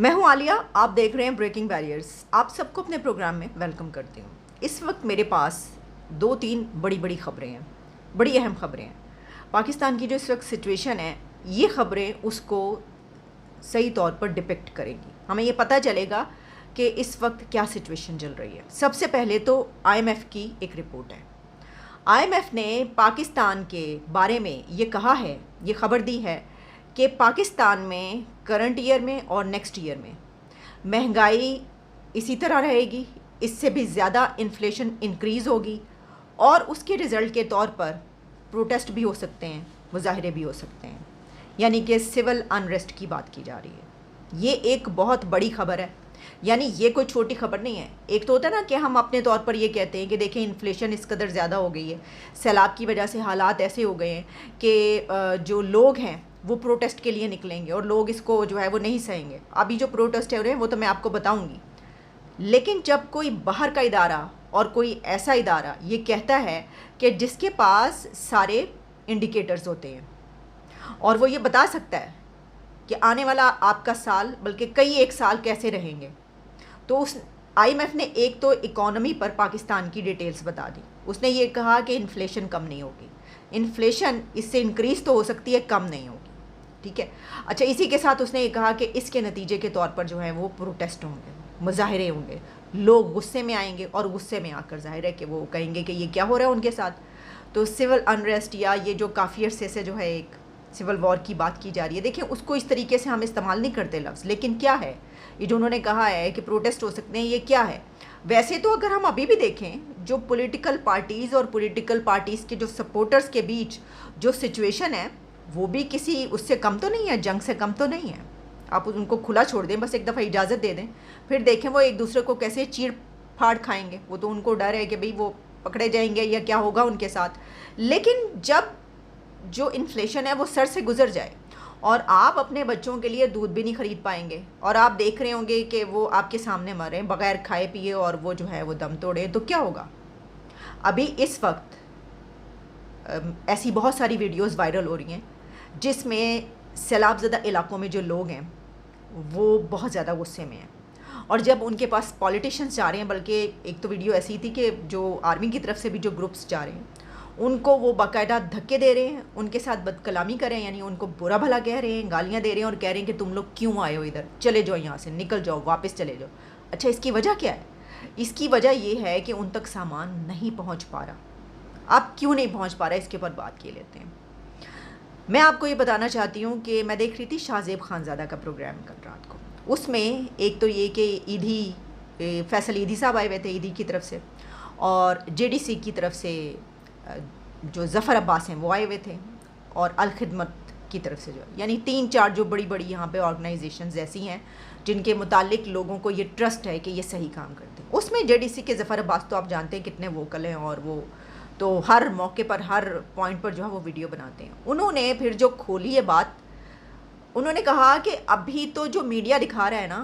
मैं हूं आलिया, आप देख रहे हैं ब्रेकिंग बैरियर्स। आप सबको अपने प्रोग्राम में वेलकम करती हूं। इस वक्त मेरे पास दो तीन बड़ी बड़ी खबरें हैं, बड़ी अहम खबरें हैं। पाकिस्तान की जो इस वक्त सिचुएशन है, ये खबरें उसको सही तौर पर डिपिक्ट करेंगी। हमें ये पता चलेगा कि इस वक्त क्या सिचुएशन चल रही है। सबसे पहले तो IMF की एक रिपोर्ट है। IMF ने पाकिस्तान के बारे में ये कहा है, ये खबर दी है कि पाकिस्तान में करंट ईयर में और नेक्स्ट ईयर में महंगाई इसी तरह रहेगी, इससे भी ज़्यादा इन्फ्लेशन इंक्रीज़ होगी और उसके रिज़ल्ट के तौर पर प्रोटेस्ट भी हो सकते हैं, मुजाहरे भी हो सकते हैं। यानी कि सिविल अनरेस्ट की बात की जा रही है। ये एक बहुत बड़ी खबर है, यानी ये कोई छोटी खबर नहीं है। एक तो होता है ना कि हम अपने तौर पर ये कहते हैं कि देखें इन्फ्लेशन इस कदर ज़्यादा हो गई है, सैलाब की वजह से हालात ऐसे हो गए हैं कि जो लोग हैं वो प्रोटेस्ट के लिए निकलेंगे और लोग इसको जो है वो नहीं सहेंगे। अभी जो प्रोटेस्ट हो रहे हैं वो तो मैं आपको बताऊंगी, लेकिन जब कोई बाहर का इदारा और कोई ऐसा इदारा ये कहता है कि जिसके पास सारे इंडिकेटर्स होते हैं और वो ये बता सकता है कि आने वाला आपका साल बल्कि कई एक साल कैसे रहेंगे, तो उस IMF ने एक तो इकोनॉमी पर पाकिस्तान की डिटेल्स बता दी। उसने ये कहा कि इन्फ्लेशन कम नहीं होगी, इन्फ्लेशन इससे इंक्रीज़ तो हो सकती है, कम नहीं होगी। ठीक है, अच्छा, इसी के साथ उसने ये कहा कि इसके नतीजे के तौर पर जो है वो प्रोटेस्ट होंगे, मुजाहरे होंगे, लोग गुस्से में आएंगे और गुस्से में आकर जाहिर है कि वो कहेंगे कि ये क्या हो रहा है उनके साथ। तो सिविल अनरेस्ट या ये जो काफ़ी अरसे से जो है एक सिविल वॉर की बात की जा रही है, देखिए उसको इस तरीके से हम इस्तेमाल नहीं करते लफ्ज़, लेकिन क्या है ये जो उन्होंने कहा है कि प्रोटेस्ट हो सकते हैं, ये क्या है। वैसे तो अगर हम अभी भी देखें, जो पॉलिटिकल पार्टीज़ और पॉलिटिकल पार्टीज़ के जो सपोर्टर्स के बीच जो सिचुएशन है वो भी किसी उससे कम तो नहीं है, जंग से कम तो नहीं है। आप उनको खुला छोड़ दें, बस एक दफ़ा इजाज़त दे दें, फिर देखें वो एक दूसरे को कैसे चीर फाड़ खाएंगे। वो तो उनको डर है कि भाई वो पकड़े जाएंगे या क्या होगा उनके साथ। लेकिन जब जो इन्फ्लेशन है वो सर से गुजर जाए और आप अपने बच्चों के लिए दूध भी नहीं ख़रीद पाएंगे और आप देख रहे होंगे कि वो आपके सामने मर रहे हैं बग़ैर खाए पिए और वो जो है वो दम तोड़े, तो क्या होगा। अभी इस वक्त ऐसी बहुत सारी वीडियोस वायरल हो रही हैं जिसमें सैलाबज़दा इलाकों में जो लोग हैं वो बहुत ज़्यादा गुस्से में हैं और जब उनके पास पॉलिटिशियंस जा रहे हैं, बल्कि एक तो वीडियो ऐसी थी कि जो आर्मी की तरफ से भी जो ग्रुप्स जा रहे हैं उनको वो बाकायदा धक्के दे रहे हैं, उनके साथ बदकलामी कर रहे हैं, यानी उनको बुरा भला कह रहे हैं, गालियाँ दे रहे हैं और कह रहे हैं कि तुम लोग क्यों आए हो इधर, चले जाओ यहाँ से, निकल जाओ, वापस चले जाओ। अच्छा, इसकी वजह क्या है? इसकी वजह ये है कि उन तक सामान नहीं पहुँच पा रहा। अब क्यों नहीं पहुँच पा रहा है इसके ऊपर बात किए लेते हैं। मैं आपको ये बताना चाहती हूँ कि मैं देख रही थी शाहजेब खानज़ादा का प्रोग्राम कल रात को। उसमें एक तो ये कि ईदी फैसल ईदी साहब आए हुए थे ईदी की तरफ से, और JDC की तरफ से जो ज़फ़र अब्बास हैं वो आए हुए थे, और अल खिदमत की तरफ से जो, यानी 3-4 जो बड़ी बड़ी यहाँ पे ऑर्गेनाइजेशंस ऐसी हैं जिनके मुतालिक लोगों को ये ट्रस्ट है कि ये सही काम करते हैं। उसमें JDC के ज़फ़र अब्बास तो आप जानते हैं कितने वोकल हैं और वो तो हर मौके पर हर पॉइंट पर जो है वो वीडियो बनाते हैं। उन्होंने फिर जो खोली है बात, उन्होंने कहा कि अभी तो जो मीडिया दिखा रहा है ना,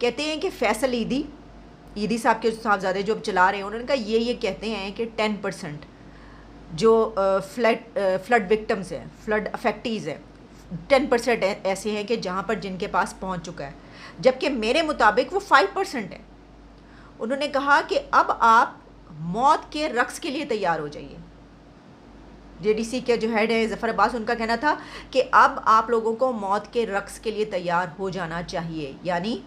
कहते हैं कि फैसल ईदी साहब के साहबजादे जो अब चला रहे हैं, उन्होंने कहा ये कहते हैं कि 10% जो फ्लड विक्टिम्स हैं, फ्लड अफेक्टीज़ हैं, 10% ऐसे हैं कि जहाँ पर जिनके पास पहुँच चुका है, जबकि मेरे मुताबिक वो 5% है। उन्होंने कहा कि अब आप मौत के रक्स के लिए तैयार हो जाइए। JDC के जो हेड है ज़फ़र अब्बास, उनका कहना था कि अब आप लोगों को मौत के रक्स के लिए तैयार हो जाना चाहिए, यानी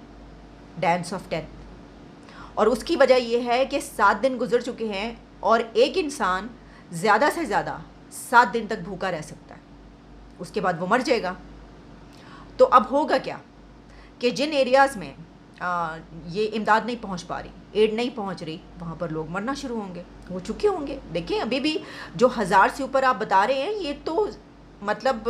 डांस ऑफ डेथ। और उसकी वजह यह है कि 7 दिन गुजर चुके हैं और एक इंसान ज़्यादा से ज़्यादा 7 दिन तक भूखा रह सकता है, उसके बाद वो मर जाएगा। तो अब होगा क्या कि जिन एरियाज़ में ये इमदाद नहीं पहुंच पा रही, एड नहीं पहुंच रही, वहाँ पर लोग मरना शुरू होंगे, हो चुके होंगे। देखिए अभी भी जो 1000 से ऊपर आप बता रहे हैं, ये तो मतलब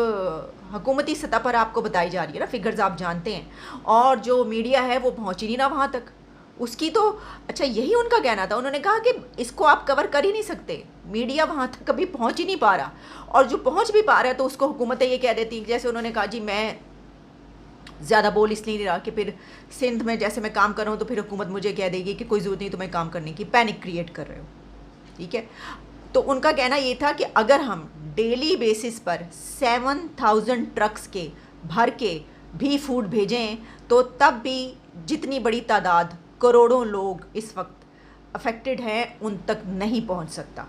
हुकूमती सतह पर आपको बताई जा रही है ना, फिगर्स आप जानते हैं, और जो मीडिया है वो पहुँच ही नहीं ना वहाँ तक उसकी। तो अच्छा, यही उनका कहना था। उन्होंने कहा कि इसको आप कवर कर ही नहीं सकते, मीडिया वहाँ तक कभी पहुँच ही नहीं पा रहा, और जो पहुँच भी पा रहा है तो उसको हुकूमतें ये कह देती, जैसे उन्होंने कहा जी मैं ज़्यादा बोल इसलिए नहीं रहा कि फिर सिंध में जैसे मैं काम कर रहा हूँ तो फिर हुकूमत मुझे कह देगी कि कोई ज़रूरत नहीं तुम्हें काम करने की, पैनिक क्रिएट कर रहे हो। ठीक है, तो उनका कहना ये था कि अगर हम डेली बेसिस पर 7000 ट्रक्स के भर के भी फूड भेजें तो तब भी जितनी बड़ी तादाद करोड़ों लोग इस वक्त अफेक्टेड हैं उन तक नहीं पहुंच सकता,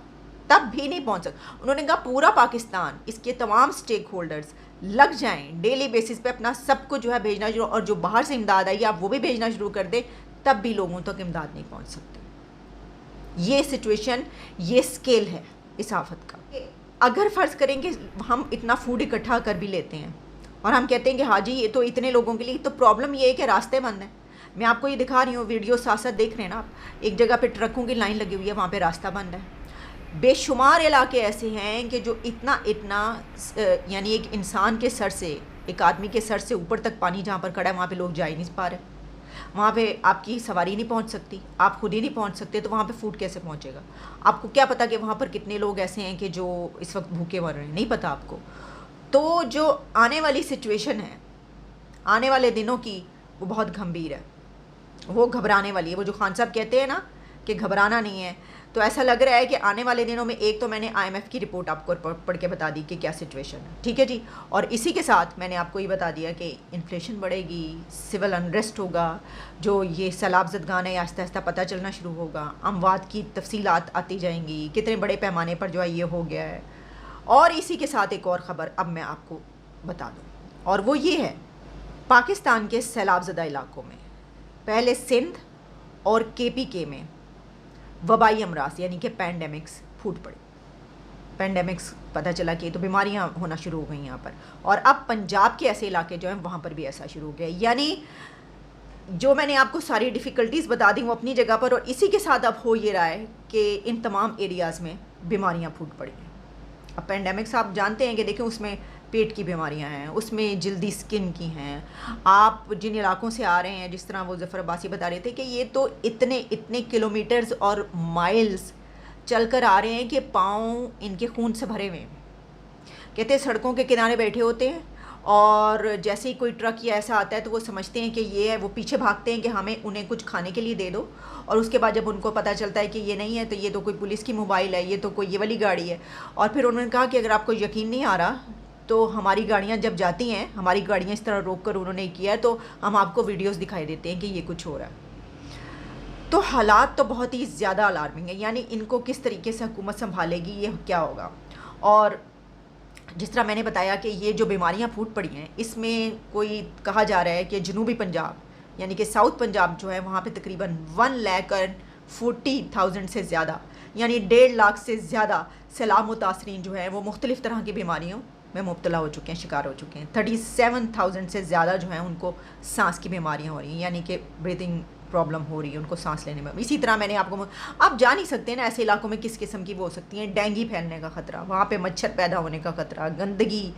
तब भी नहीं पहुंच सकता। उन्होंने कहा पूरा पाकिस्तान, इसके तमाम स्टेक होल्डर्स लग जाएं डेली बेसिस पे अपना सब कुछ जो है भेजना शुरू, और जो बाहर से इमदाद आई आप वो भी भेजना शुरू कर दें, तब भी लोगों तक इमदाद नहीं पहुंच सकती। ये सिचुएशन, ये स्केल है इस आफत का। अगर फ़र्ज़ करें कि हम इतना फूड इकट्ठा कर भी लेते हैं और हम कहते हैं कि हाँ जी ये तो इतने लोगों के लिए, तो प्रॉब्लम ये है कि रास्ते बंद हैं। मैं आपको ये दिखा रही हूँ, वीडियो साथ साथ देख रहे हैं ना आप, एक जगह पे ट्रकों की लाइन लगी हुई है, वहाँ पे रास्ता बंद है। बेशुमार इलाके ऐसे हैं कि जो इतना यानी एक इंसान के सर से, एक आदमी के सर से ऊपर तक पानी जहाँ पर खड़ा है, वहाँ पे लोग जा ही नहीं पा रहे, वहाँ पे आपकी सवारी नहीं पहुँच सकती, आप खुद ही नहीं पहुँच सकते, तो वहाँ पे फूड कैसे पहुँचेगा? आपको क्या पता कि वहाँ पर कितने लोग ऐसे हैं कि जो इस वक्त भूखे मर रहे हैं, नहीं पता आपको। तो जो आने वाली सिचुएशन है, आने वाले दिनों की, वो बहुत गंभीर है, वो घबराने वाली है। वो जो खान साहब कहते हैं ना कि घबराना नहीं है, तो ऐसा लग रहा है कि आने वाले दिनों में, एक तो मैंने IMF की रिपोर्ट आपको पढ़ के बता दी कि क्या सिचुएशन है, ठीक है जी, और इसी के साथ मैंने आपको ये बता दिया कि इन्फ्लेशन बढ़ेगी, सिविल अनरेस्ट होगा, जो ये सैलाब ज़दगान है आहिस्ता आहिस्ता पता चलना शुरू होगा, अमवात की तफसीलात आती जाएंगी, कितने बड़े पैमाने पर जो है ये हो गया है। और इसी के साथ एक और ख़बर अब मैं आपको बता दूँ, और वो ये है, पाकिस्तान के सैलाब ज़दा इलाकों में पहले सिंध और KPK में वबाई अमराज यानी कि पैंडेमिक्स फूट पड़ी। पैंडेमिक्स पता चला कि तो बीमारियां होना शुरू हो गई यहाँ पर, और अब पंजाब के ऐसे इलाके जो हैं वहाँ पर भी ऐसा शुरू हो गया। यानी जो मैंने आपको सारी डिफ़िकल्टीज़ बता दी वो अपनी जगह पर, और इसी के साथ अब हो ये रहा है कि इन तमाम एरियाज़ में बीमारियाँ फूट पड़ी हैं। अब पैंडेमिक्स आप जानते हैं कि देखें उसमें पेट की बीमारियां हैं, उसमें जल्दी स्किन की हैं। आप जिन इलाकों से आ रहे हैं, जिस तरह वो ज़फ़र अब्बासी बता रहे थे कि ये तो इतने किलोमीटर्स और माइल्स चल कर आ रहे हैं कि पाँव इनके खून से भरे हुए हैं। कहते हैं सड़कों के किनारे बैठे होते हैं और जैसे ही कोई ट्रक या ऐसा आता है तो वो समझते हैं कि ये है, वो पीछे भागते हैं कि हमें उन्हें कुछ खाने के लिए दे दो, और उसके बाद जब उनको पता चलता है कि ये नहीं है तो ये तो कोई पुलिस की मोबाइल है, ये तो कोई ये वाली गाड़ी है। और फिर उन्होंने कहा कि अगर आपको यकीन नहीं आ रहा तो हमारी गाड़ियाँ जब जाती हैं, हमारी गाड़ियाँ इस तरह रोक कर उन्होंने किया है, तो हम आपको वीडियोस दिखाई देते हैं कि ये कुछ हो रहा है। तो हालात तो बहुत ही ज़्यादा अलार्मिंग है, यानी इनको किस तरीके से हुकूमत संभालेगी, ये क्या होगा। और जिस तरह मैंने बताया कि ये जो बीमारियां फूट पड़ी हैं, इसमें कोई कहा जा रहा है कि जनूबी पंजाब यानी कि साउथ पंजाब जो है वहाँ पे तकरीबन 1,40,000 से ज़्यादा, यानी 1.5 लाख से ज़्यादा सैलाब मुतासरीन जो है वो मुख्तलिफ़ तरह की बीमारियों में मुब्तला हो चुके हैं, शिकार हो चुके हैं। 37,000 से ज़्यादा जो है उनको सांस की बीमारियाँ हो रही हैं, यानी कि ब्रीथिंग प्रॉब्लम हो रही है उनको सांस लेने में। इसी तरह मैंने आपको, आप जा नहीं सकते ना ऐसे इलाकों में किस किस्म की वो हो सकती हैं, डेंगू फैलने का ख़तरा, वहाँ पे मच्छर पैदा होने का ख़तरा, गंदगी।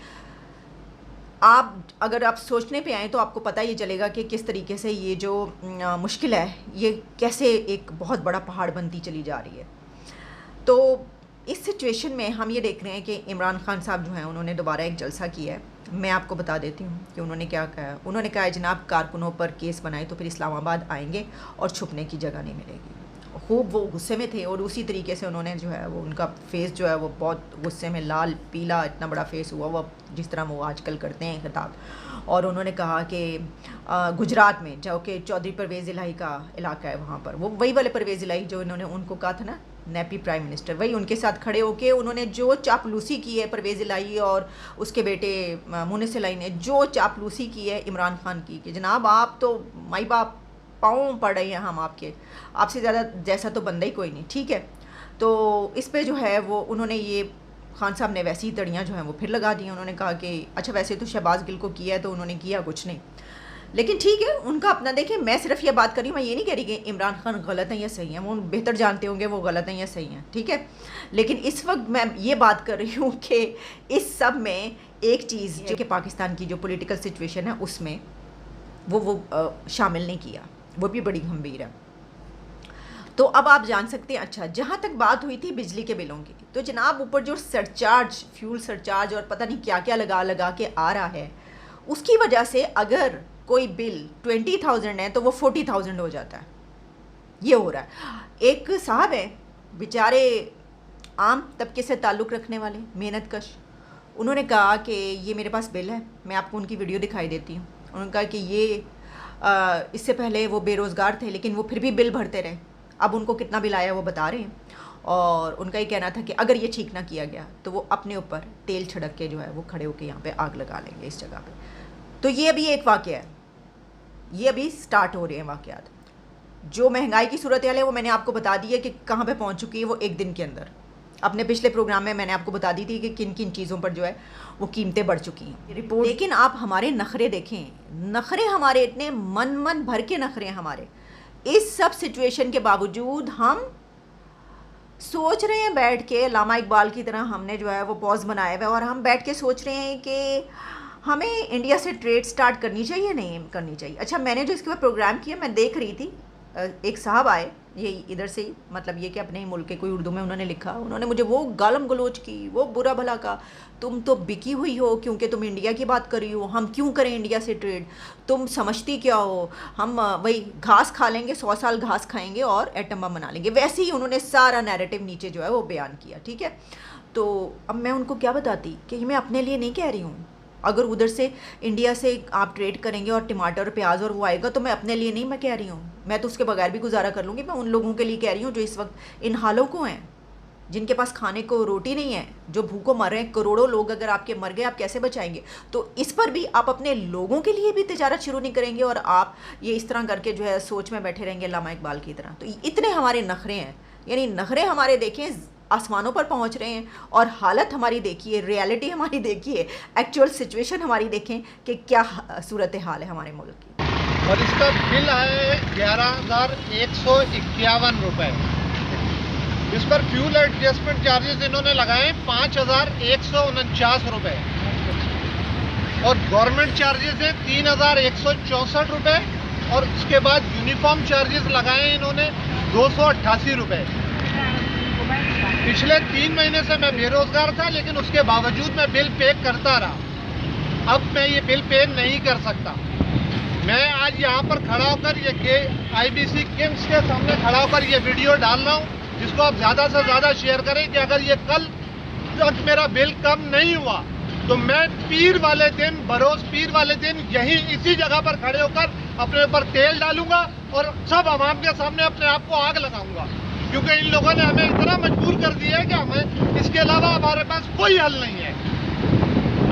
आप अगर आप सोचने पे आएँ तो आपको पता ही चलेगा कि किस तरीके से ये जो मुश्किल है ये कैसे एक बहुत बड़ा पहाड़ बनती चली जा रही है। तो इस सिचुएशन में हम ये देख रहे हैं कि इमरान खान साहब जो हैं उन्होंने दोबारा एक जलसा किया है। मैं आपको बता देती हूँ कि उन्होंने क्या कहा। उन्होंने कहा है जनाब कारकुनों पर केस बनाए तो फिर इस्लामाबाद आएंगे और छुपने की जगह नहीं मिलेगी। खूब वो गुस्से में थे और उसी तरीके से उन्होंने जो है वो उनका फेस जो है वो बहुत गुस्से में लाल पीला इतना बड़ा फेस हुआ वो जिस तरह वो आजकल करते हैं खिताब। और उन्होंने कहा कि गुजरात में जो कि चौधरी परवेज़ इलाही का इलाका है वहाँ पर, वो वही वाले परवेज़ इलाही जो इन्होंने उनको कहा था ना नेपी प्राइम मिनिस्टर, वही उनके साथ खड़े होके उन्होंने जो चापलूसी की है परवेज़ इलाही और उसके बेटे मुनिस इलाही ने जो चापलूसी की है इमरान खान की, कि जनाब आप तो माई बाप पाँव पड़ रहे हैं हम आपसे ज़्यादा जैसा तो बंदा ही कोई नहीं, ठीक है। तो इस पे जो है वो उन्होंने ये खान साहब ने वैसी ही तड़ियाँ जो हैं वो फिर लगा दी। उन्होंने कहा कि अच्छा वैसे तो शहबाज गिल को किया है तो उन्होंने किया कुछ नहीं, लेकिन ठीक है उनका अपना। देखें मैं सिर्फ ये बात कर रही हूँ, मैं ये नहीं कह रही कि इमरान खान गलत हैं या सही हैं, वो बेहतर जानते होंगे वो गलत हैं या सही हैं, ठीक है। लेकिन इस वक्त मैं ये बात कर रही हूँ कि इस सब में एक चीज़ जो कि पाकिस्तान की जो पॉलिटिकल सिचुएशन है उसमें वो शामिल नहीं किया, वो भी बड़ी गंभीर है। तो अब आप जान सकते हैं, अच्छा जहाँ तक बात हुई थी बिजली के बिलों की, तो जनाब ऊपर जो सरचार्ज, फ्यूल सरचार्ज और पता नहीं क्या क्या लगा के आ रहा है, उसकी वजह से अगर कोई बिल 20,000 है तो वो 40,000 हो जाता है। ये हो रहा है। एक साहब है बेचारे आम तबके से ताल्लुक़ रखने वाले मेहनत कश, उन्होंने कहा कि ये मेरे पास बिल है, मैं आपको उनकी वीडियो दिखाई देती हूँ। उन्होंने कहा कि ये इससे पहले वो बेरोज़गार थे लेकिन वो फिर भी बिल भरते रहे, अब उनको कितना बिल आया वो बता रहे हैं। और उनका ये कहना था कि अगर ये ठीक ना किया गया तो वो अपने ऊपर तेल छिड़क के जो है वो खड़े होकर यहाँ पे आग लगा लेंगे इस जगह पे। तो ये अभी एक वाक़या है, ये अभी स्टार्ट हो रहे हैं वाक़यात। जो महंगाई की सूरत हाल है वो मैंने आपको बता दी है कि कहाँ पे पहुँच चुकी है वो एक दिन के अंदर। अपने पिछले प्रोग्राम में मैंने आपको बता दी थी कि किन किन चीज़ों पर जो है वो कीमतें बढ़ चुकी हैं रिपोर्ट। लेकिन आप हमारे नखरे देखें, नखरे हमारे इतने मन भर के नखरे हैं हमारे। इस सब सिचुएशन के बावजूद हम सोच रहे हैं बैठ के, लामा इकबाल की तरह हमने जो है वो पॉज बनाया हुआ है और हम बैठ के सोच रहे हैं कि हमें इंडिया से ट्रेड स्टार्ट करनी चाहिए नहीं करनी चाहिए। अच्छा, मैंने जो इसके बाद प्रोग्राम किया मैं देख रही थी, एक साहब आए ये इधर से ही, मतलब ये कि अपने ही मुल्क के कोई उर्दू में उन्होंने लिखा, उन्होंने मुझे वो गालम गलोच की, वो बुरा भला का, तुम तो बिकी हुई हो क्योंकि तुम इंडिया की बात कर रही हो, हम क्यों करें इंडिया से ट्रेड, तुम समझती क्या हो, हम वही घास खा लेंगे, 100 साल घास खाएंगे और एटम बम बना लेंगे। वैसे ही उन्होंने सारा नैरेटिव नीचे जो है वो बयान किया। ठीक है, तो अब मैं उनको क्या बताती कि मैं अपने लिए नहीं कह रही हूँ। अगर उधर से इंडिया से आप ट्रेड करेंगे और टमाटर और प्याज और वो आएगा तो मैं अपने लिए नहीं मैं कह रही हूँ, मैं तो उसके बगैर भी गुजारा कर लूँगी। मैं उन लोगों के लिए कह रही हूँ जो इस वक्त इन हालों को हैं, जिनके पास खाने को रोटी नहीं है, जो भूखों मर रहे हैं। करोड़ों लोग अगर आपके मर गए, आप कैसे बचाएंगे? तो इस पर भी आप अपने लोगों के लिए भी तिजारत शुरू नहीं करेंगे और आप ये इस तरह करके जो है सोच में बैठे रहेंगे लामा इकबाल की तरह। तो इतने हमारे नखरे हैं, यानी नखरे हमारे देखें आसमानों पर पहुंच रहे हैं और हालत हमारी देखिए, रियलिटी हमारी देखिए, एक्चुअल सिचुएशन हमारी देखें कि क्या सूरत हाल है हमारे मुल्क की। और इसका बिल है 11,151 रुपये। इस पर फ्यूल एडजस्टमेंट चार्जेस इन्होंने लगाए 5,149 रुपये और गवर्नमेंट चार्जेस हैं 3,164 रुपये और उसके बाद यूनिफॉर्म चार्जेस लगाए इन्होंने 288 रुपये। पिछले 3 महीने से मैं बेरोजगार था लेकिन उसके बावजूद मैं बिल पे करता रहा। अब मैं ये बिल पे नहीं कर सकता। मैं आज यहाँ पर खड़ा होकर ये IBC किम्स के सामने खड़ा होकर ये वीडियो डाल रहा हूँ, जिसको आप ज़्यादा से ज़्यादा शेयर करें कि अगर ये कल तक मेरा बिल कम नहीं हुआ तो मैं पीर वाले दिन, बरोज पीर वाले दिन यहीं इसी जगह पर खड़े होकर अपने ऊपर तेल डालूंगा और सब आवाम के सामने अपने आप को आग लगाऊंगा, क्योंकि इन लोगों ने हमें इतना मजबूर कर दिया है कि हमें इसके अलावा हमारे पास कोई हल नहीं है।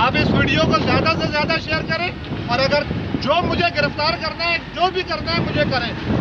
आप इस वीडियो को ज़्यादा से ज़्यादा शेयर करें और अगर जो मुझे गिरफ्तार करना है, जो भी करना है मुझे करें।